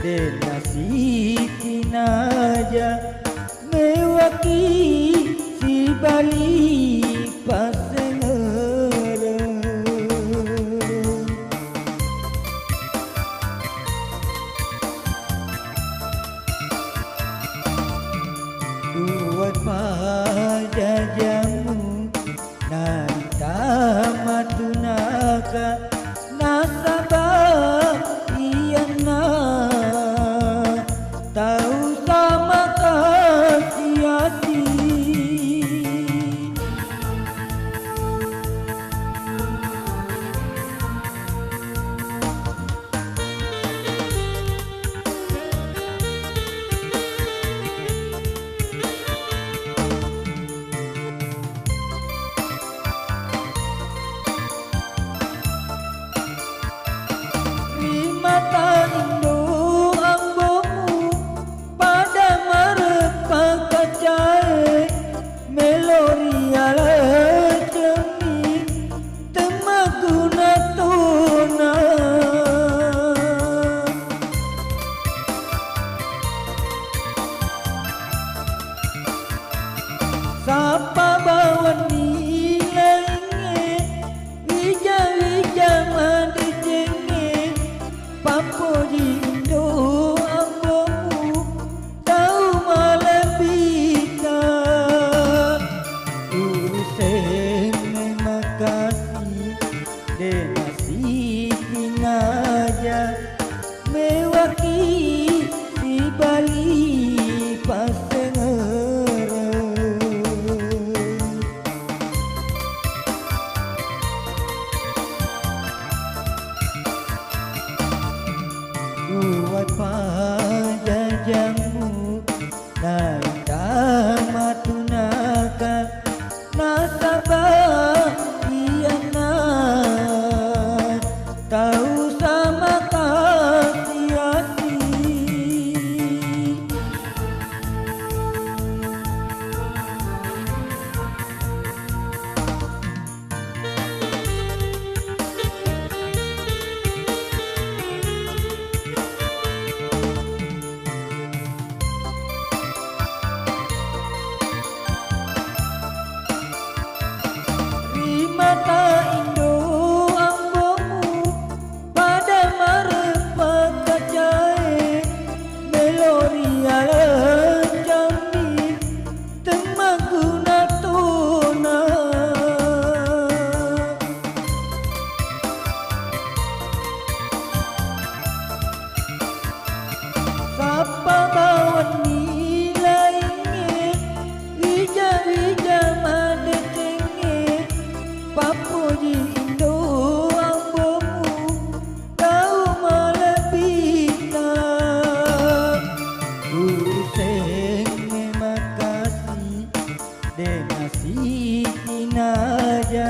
Denasi kinaja mewaki si Bali pasengere duat pajajamu nanta matunaka nasabah iyana tahu sama kasih hati Rimata Indo ambomu pada marepa kacai melorial cemi temaguna tuna sapa bawan nilainya wija-wija madejenge Papo di Indo ambomu tahu malapita Uruseng makasih denasi kinaja mewaki si Bali pasengere buat pajajamu nanta matunaka nasabah iyana tahu sama kasih hati Mata Indo ambomu pada marepa kacai melorial jambi temaguna tuna sapa bawan nilainya wija-wija madetenge Papo di Indo ambomu tahu malapita Uruseng makasih denasi kinaja